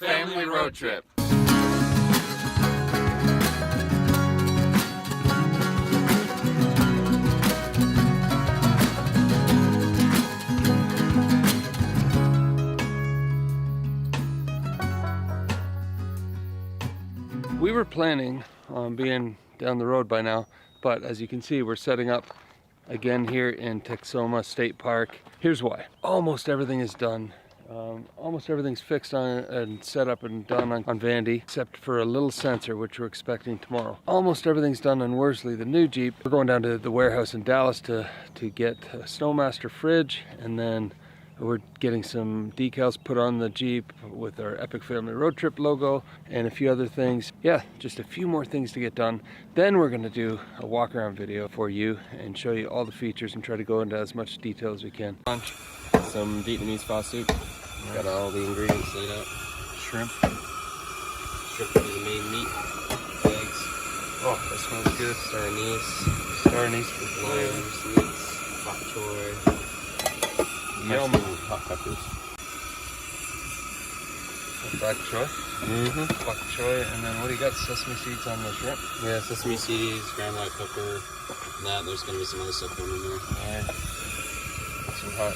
family road trip. We were planning on being down the road by now, but as you can see, we're setting up again here in Texoma State Park. Here's why. Almost everything is done. Almost everything's fixed on and set up and done on Vandy, except for a little sensor, which we're expecting tomorrow. Almost everything's done on Worsley, the new Jeep. We're going down to the warehouse in Dallas to get a Snowmaster fridge, and then we're getting some decals put on the Jeep with our Epic Family Road Trip logo and a few other things. Yeah, just a few more things to get done. Then we're gonna do a walk around video for you and show you all the features and try to go into as much detail as we can. Lunch, some Vietnamese pho soup. Got all the ingredients laid out. Shrimp. Shrimp is the main meat. Eggs. Oh, that smells good. Star anise. Star anise for Lambs, meats, bok choy. Yum. Hot peppers. Bok choy. Mm-hmm. Bok choy, and then what do you got? Sesame seeds on the shrimp? Yeah, sesame seeds, ground white pepper, and that. There's gonna be some other stuff going in there. Alright. Some hot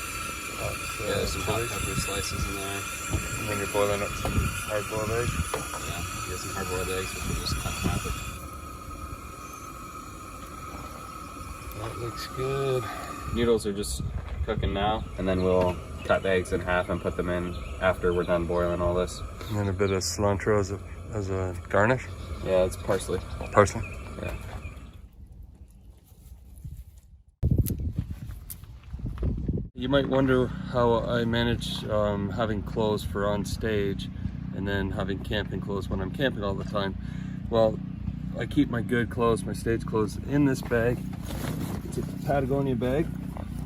yeah, there's some hot pepper slices in there. And then you're boiling up some hard-boiled eggs. Yeah, you got some hard-boiled eggs, which we'll just cut in half. That looks good. Noodles are just cooking now, and then we'll cut the eggs in half and put them in after we're done boiling all this. And then a bit of cilantro as a garnish. Yeah, it's parsley. Parsley? Yeah. You might wonder how I manage having clothes for on stage and then having camping clothes when I'm camping all the time. Well, I keep my good clothes, my stage clothes, in this bag. It's a Patagonia bag,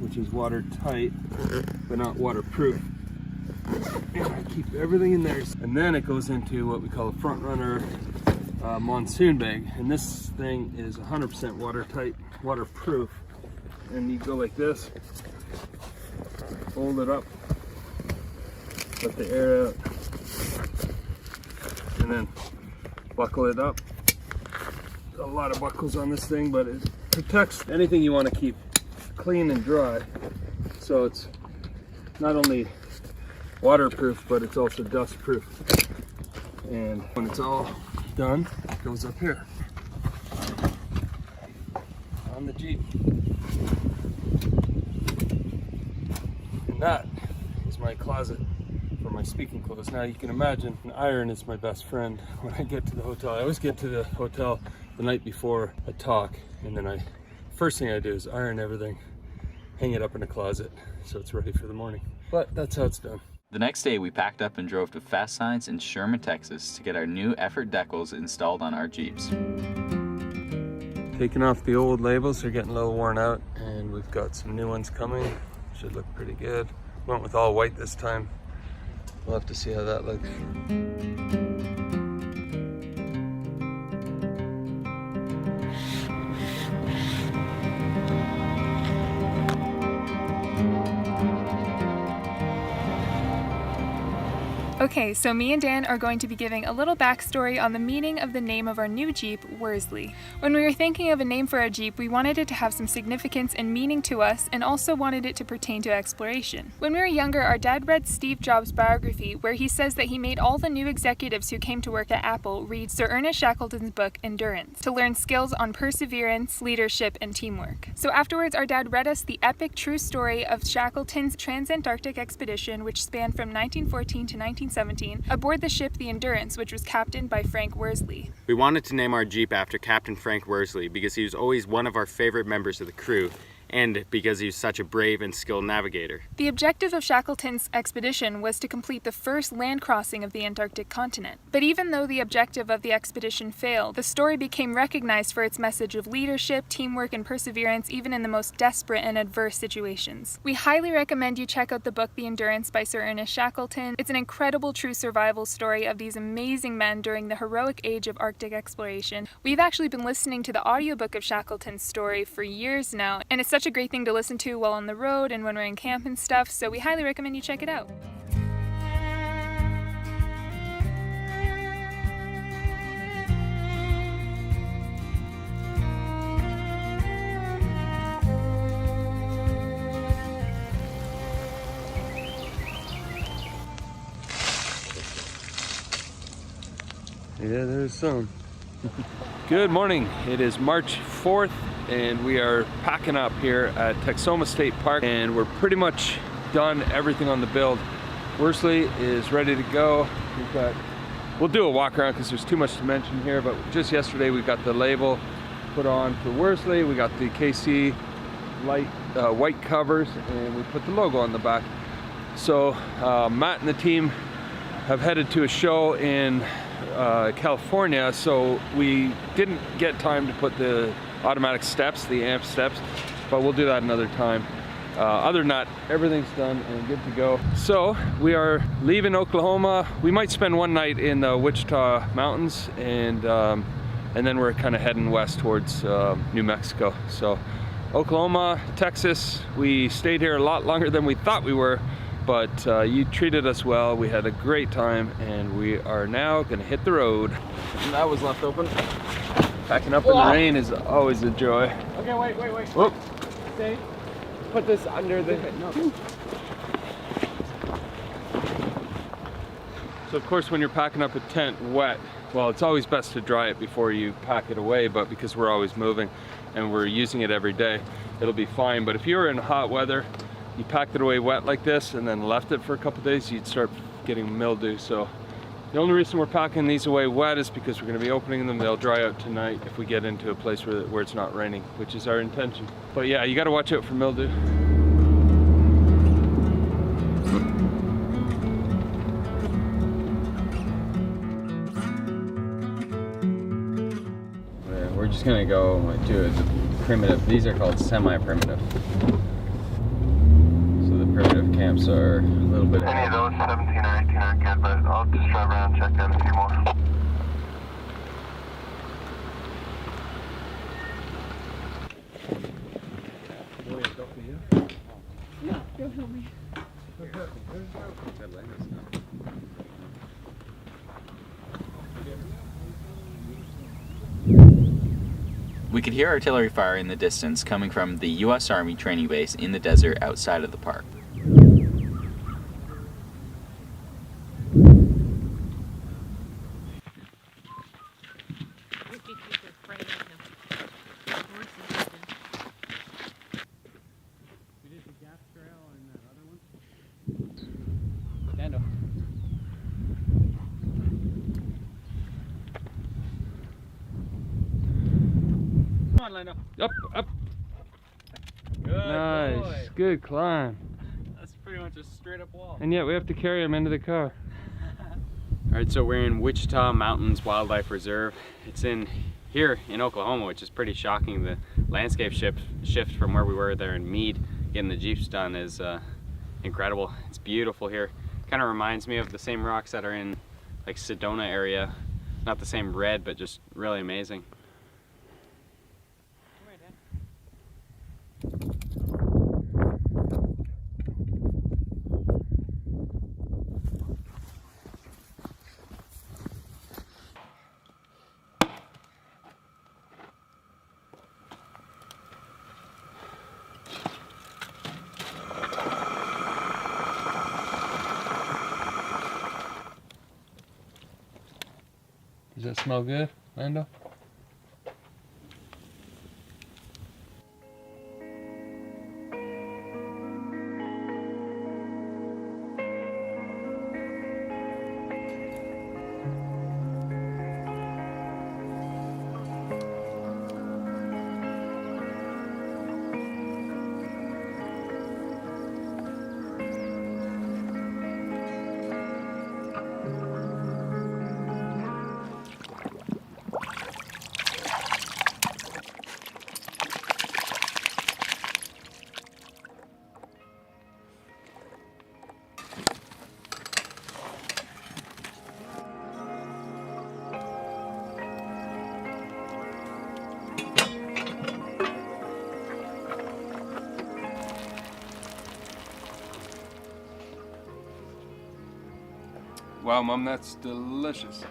which is watertight, but not waterproof. And I keep everything in there. And then it goes into what we call a Frontrunner monsoon bag. And this thing is 100% watertight, waterproof. And you go like this. Fold it up, let the air out, and then buckle it up. A lot of buckles on this thing, but it protects anything you want to keep clean and dry. So it's not only waterproof, but it's also dust proof. And when it's all done, it goes up here on the Jeep. That is my closet for my speaking clothes. Now you can imagine an iron is my best friend when I get to the hotel. I always get to the hotel the night before a talk, and then first thing I do is iron everything, hang it up in a closet so it's ready for the morning. But that's how it's done. The next day we packed up and drove to Fast Signs in Sherman, Texas to get our new Efrt decals installed on our Jeeps. Taking off the old labels, they're getting a little worn out, and we've got some new ones coming. Should look pretty good. Went with all white this time. We'll have to see how that looks. Okay, so me and Dan are going to be giving a little backstory on the meaning of the name of our new Jeep, Worsley. When we were thinking of a name for our Jeep, we wanted it to have some significance and meaning to us, and also wanted it to pertain to exploration. When we were younger, our dad read Steve Jobs' biography, where he says that he made all the new executives who came to work at Apple read Sir Ernest Shackleton's book, Endurance, to learn skills on perseverance, leadership, and teamwork. So afterwards, our dad read us the epic true story of Shackleton's Transantarctic expedition, which spanned from 1914 to 1917, aboard the ship the Endurance, which was captained by Frank Worsley. We wanted to name our Jeep after Captain Frank Worsley because he was always one of our favorite members of the crew, and because he was such a brave and skilled navigator. The objective of Shackleton's expedition was to complete the first land crossing of the Antarctic continent. But even though the objective of the expedition failed, the story became recognized for its message of leadership, teamwork, and perseverance even in the most desperate and adverse situations. We highly recommend you check out the book The Endurance by Sir Ernest Shackleton. It's an incredible true survival story of these amazing men during the heroic age of Arctic exploration. We've actually been listening to the audiobook of Shackleton's story for years now, and it's such a great thing to listen to while on the road and when we're in camp and stuff, so we highly recommend you check it out. Yeah, there's some. Good morning. It is March 4th and we are packing up here at Texoma State Park, and we're pretty much done everything on the build. Worsley is ready to go. We'll do a walk around because there's too much to mention here, but just yesterday we got the label put on for Worsley. We got the KC light white covers and we put the logo on the back. So Matt and the team have headed to a show in California, so we didn't get time to put the automatic steps, the amp steps, but we'll do that another time. Other than that, everything's done and good to go. So we are leaving Oklahoma. We might spend one night in the Wichita Mountains, and then we're kind of heading west towards New Mexico. So Oklahoma, Texas, we stayed here a lot longer than we thought we were, but you treated us well. We had a great time, and we are now gonna hit the road. And that was left open. Packing up in the rain is always a joy. Okay, wait. Whoop. Stay. Put this under the hood. No. So of course when you're packing up a tent wet, well, it's always best to dry it before you pack it away, but because we're always moving and we're using it every day, it'll be fine. But if you were in hot weather, you packed it away wet like this and then left it for a couple days, you'd start getting mildew. So the only reason we're packing these away wet is because we're going to be opening them. They'll dry out tonight if we get into a place where it's not raining, which is our intention. But yeah, you got to watch out for mildew. We're just gonna go do a primitive. These are called semi-primitive. So the primitive camps are a little bit. Any of those 17 or 18 are good, but I'll just drive around and check out a few more. Yeah, go help me. We could hear artillery fire in the distance coming from the U.S. Army training base in the desert outside of the park. Up. Good Nice, boy. good climb. That's pretty much a straight up wall. And yet we have to carry him into the car. All right, so we're in Wichita Mountains Wildlife Reserve. It's in here in Oklahoma, which is pretty shocking. The landscape shift from where we were there in Meade, getting the Jeeps done, is incredible. It's beautiful here. Kind of reminds me of the same rocks that are in like Sedona area. Not the same red, but just really amazing. Does that smell good, Lando? Wow, Mom, that's delicious.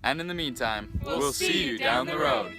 And in the meantime, we'll see you down the road.